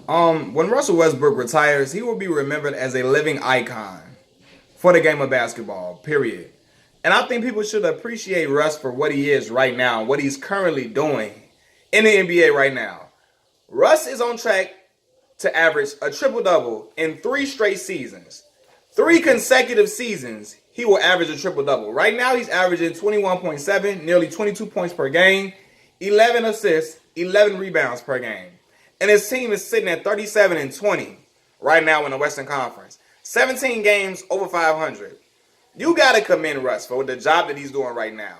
When Russell Westbrook retires, he will be remembered as a living icon for the game of basketball, period. And I think people should appreciate Russ for what he is right now, what he's currently doing in the NBA right now. Russ is on track to average a triple-double in 3 straight seasons. 3 consecutive seasons, he will average a triple-double. Right now, he's averaging 21.7, nearly 22 points per game, 11 assists, 11 rebounds per game. And his team is sitting at 37 and 20 right now in the Western Conference. 17 games over 500. You got to commend Russ for the job that he's doing right now.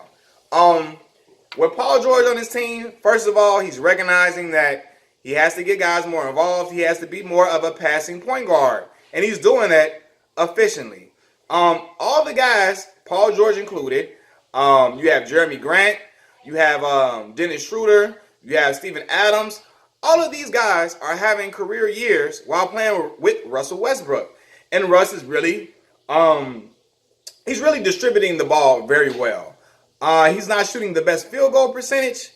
With Paul George on his team, first of all, he's recognizing that he has to get guys more involved. He has to be more of a passing point guard. And he's doing that efficiently. All the guys, Paul George included, you have Jeremy Grant, you have Dennis Schroeder, you have Steven Adams. All of these guys are having career years while playing with Russell Westbrook. And Russ is really, he's really distributing the ball very well. He's not shooting the best field goal percentage,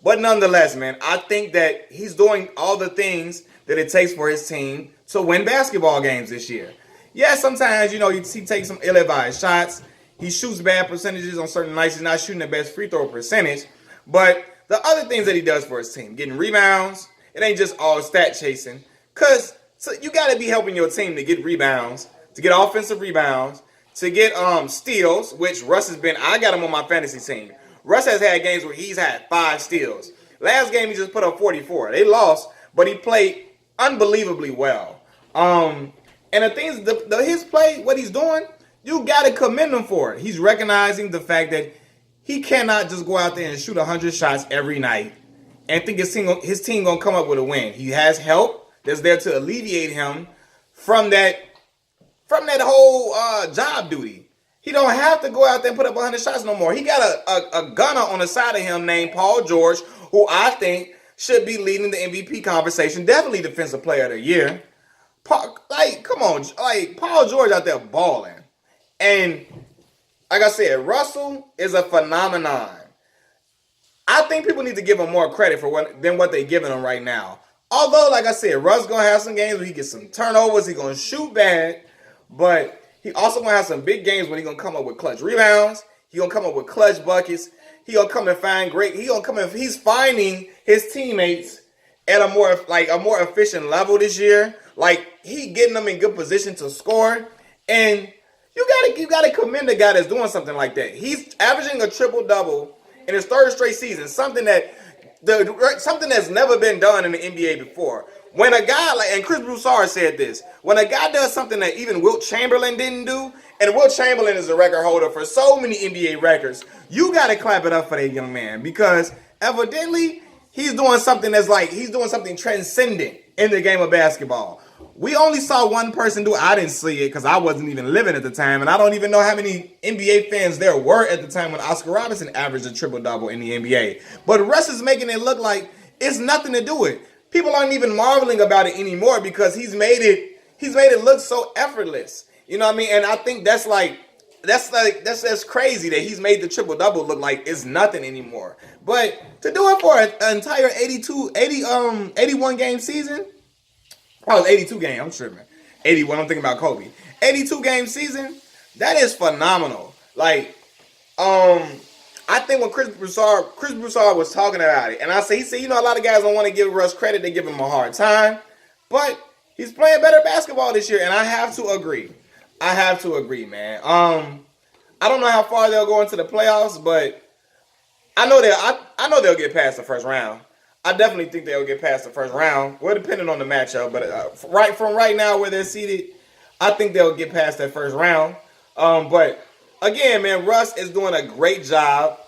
but nonetheless, man, I think that he's doing all the things that it takes for his team to win basketball games this year. Yeah, sometimes, he takes some ill-advised shots. He shoots bad percentages on certain nights. He's not shooting the best free throw percentage. But the other things that he does for his team, getting rebounds, it ain't just all stat chasing. Because you got to be helping your team to get rebounds, to get offensive rebounds, to get steals, which Russ has been. I got him on my fantasy team. Russ has had games where he's had 5 steals. Last game, he just put up 44. They lost, but he played unbelievably well. And the things, his play, what he's doing, you got to commend him for it. He's recognizing the fact that he cannot just go out there and shoot 100 shots every night and think his team going to come up with a win. He has help that's there to alleviate him from that whole job duty. He don't have to go out there and put up 100 shots no more. He got a gunner on the side of him named Paul George, who I think should be leading the MVP conversation. Definitely Defensive Player of the Year. Come on. Paul George out there balling. And like I said, Russell is a phenomenon. I think people need to give him more credit than what they're giving him right now. Although, like I said, Russ going to have some games where he gets some turnovers. He's going to shoot bad. But he also going to have some big games when he's going to come up with clutch rebounds. He's going to come up with clutch buckets. He's going to come and find great. He's finding his teammates at a more efficient level this year. Like, he getting them in good position to score. And you gotta commend the guy that's doing something like that. He's averaging a triple-double in his 3rd straight season. Something that's never been done in the NBA before. When a guy and Chris Broussard said this, when a guy does something that even Wilt Chamberlain didn't do, and Wilt Chamberlain is a record holder for so many NBA records, you got to clap it up for that young man because evidently he's doing something transcendent in the game of basketball. We only saw one person do it. I didn't see it because I wasn't even living at the time, and I don't even know how many NBA fans there were at the time when Oscar Robertson averaged a triple-double in the NBA. But Russ is making it look like it's nothing to do with. People aren't even marveling about it anymore because he's made it look so effortless. You know what I mean? And I think that's crazy that he's made the triple-double look like it's nothing anymore. But to do it for an entire 81 game season. Oh, it's 82 game. I'm tripping. 81. I'm thinking about Kobe. 82 game season. That is phenomenal. I think when Chris Broussard was talking about it, and he said, a lot of guys don't want to give Russ credit. They give him a hard time. But he's playing better basketball this year, and I have to agree. Man. I don't know how far they'll go into the playoffs, but I know they'll get past the first round. I definitely think they'll get past the first round. Well, depending on the matchup, but right now where they're seated, I think they'll get past that first round. But again, man, Russ is doing a great job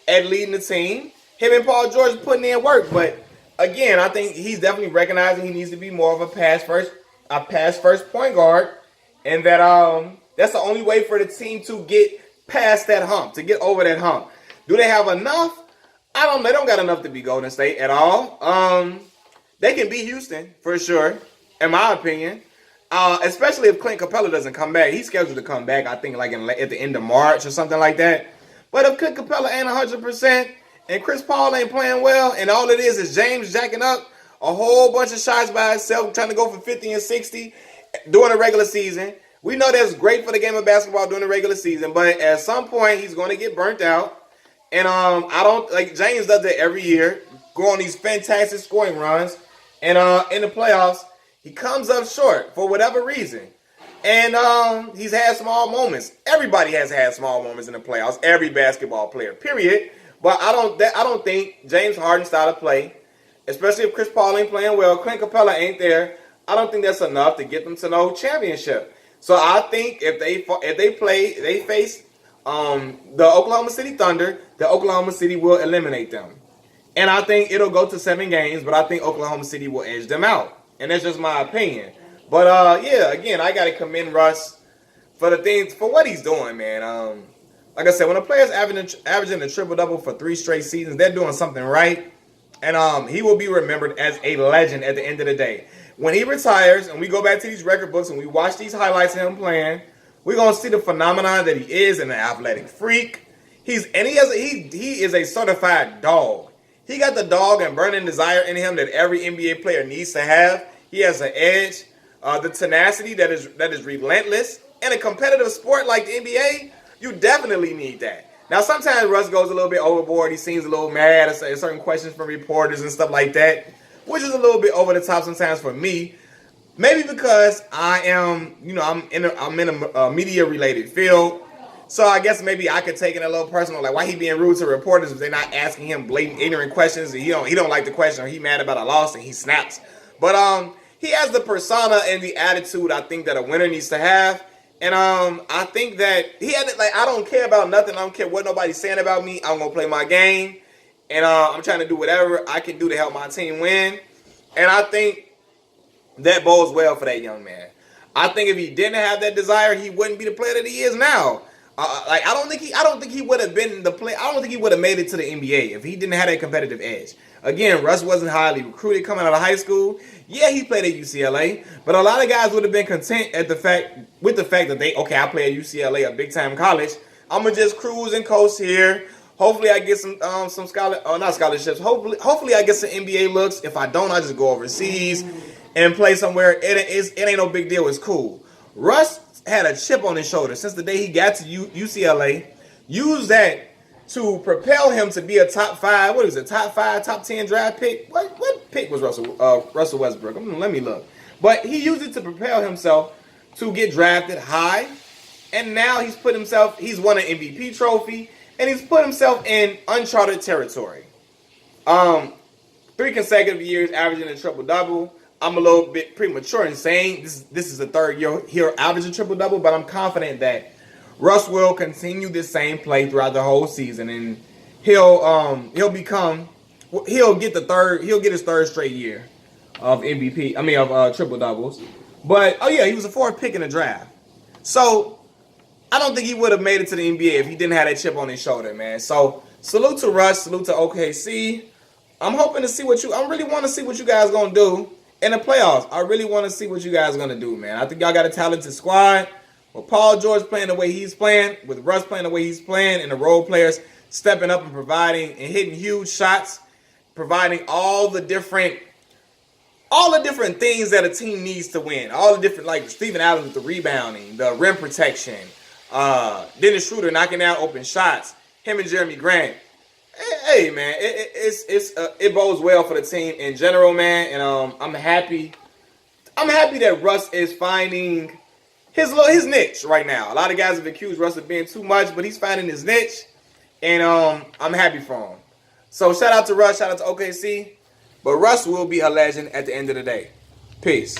at leading the team. Him and Paul George are putting in work, but again, I think he's definitely recognizing he needs to be more of a pass first point guard, and that's the only way for the team to get past that hump, to get over that hump. Do they have enough? They don't got enough to beat Golden State at all. They can beat Houston for sure, in my opinion. Especially if Clint Capella doesn't come back. He's scheduled to come back, I think, at the end of March or something like that. But if Clint Capella ain't 100% and Chris Paul ain't playing well, and all it is James jacking up a whole bunch of shots by himself, trying to go for 50 and 60 during the regular season. We know that's great for the game of basketball during the regular season, but at some point he's going to get burnt out. And I don't like James does that every year, go on these fantastic scoring runs, and in the playoffs he comes up short for whatever reason. And he's had small moments. Everybody has had small moments in the playoffs. Every basketball player, period. But I don't think James Harden's style of play, especially if Chris Paul ain't playing well, Clint Capella ain't there, I don't think that's enough to get them to no championship. So I think if they face the Oklahoma City Thunder, the Oklahoma City will eliminate them. And I think it'll go to 7 games, but I think Oklahoma City will edge them out. And that's just my opinion. But yeah, again, I gotta commend Russ for what he's doing, man. Like I said, when a player's averaging a triple-double for 3 straight seasons, they're doing something right. And he will be remembered as a legend at the end of the day. When he retires and we go back to these record books and we watch these highlights of him playing, we're gonna see the phenomenon that he is, an athletic freak. He is a certified dog. He got the dog and burning desire in him that every NBA player needs to have. He has an edge. The tenacity that is relentless. In a competitive sport like the NBA, you definitely need that. Now, sometimes Russ goes a little bit overboard. He seems a little mad at certain questions from reporters and stuff like that, which is a little bit over the top sometimes for me. Maybe because I am, I'm in a media-related field. So I guess maybe I could take it a little personal, like why he being rude to reporters if they're not asking him blatant, ignorant questions. And he don't like the question, or he mad about a loss and he snaps. But he has the persona and the attitude I think that a winner needs to have. And I think that he had it, like, I don't care about nothing. I don't care what nobody's saying about me. I'm going to play my game. And I'm trying to do whatever I can do to help my team win. And I think that bodes well for that young man. I think if he didn't have that desire, he wouldn't be the player that he is now. I don't think he would have been the player. I don't think he would have made it to the NBA if he didn't have that competitive edge. Again, Russ wasn't highly recruited coming out of high school. Yeah, he played at UCLA, but a lot of guys would have been content with the fact that I play at UCLA, a big time college. I'm gonna just cruise and coast here. Hopefully, I get some not scholarships. Hopefully, I get some NBA looks. If I don't, I just go overseas and play somewhere. It ain't no big deal. It's cool. Russ had a chip on his shoulder since the day he got to UCLA. Used that to propel him to be a top 10 draft pick. What pick was Russell Westbrook? Let me look. But he used it to propel himself to get drafted high. And now he's won an MVP trophy, and he's put himself in uncharted territory. 3 consecutive years averaging a triple-double. I'm a little bit premature in saying this is the 3rd year here averaging triple-double, but I'm confident that Russ will continue this same play throughout the whole season, and he'll get his 3rd straight year of triple doubles. But he was a 4th pick in the draft. So I don't think he would have made it to the NBA if he didn't have that chip on his shoulder, man. So salute to Russ, salute to OKC. I really want to see what you guys gonna do in the playoffs. I really want to see what you guys are gonna do, man. I think y'all got a talented squad. With Paul George playing the way he's playing, with Russ playing the way he's playing, and the role players stepping up and providing and hitting huge shots, providing all the different things that a team needs to win. All the different, like Steven Adams with the rebounding, the rim protection, Dennis Schroeder knocking out open shots, him and Jeremy Grant. Hey man, it bodes well for the team in general, man. And I'm happy that Russ is finding his niche right now. A lot of guys have accused Russ of being too much, but he's finding his niche, and I'm happy for him. So shout out to Russ, shout out to OKC, but Russ will be a legend at the end of the day. Peace.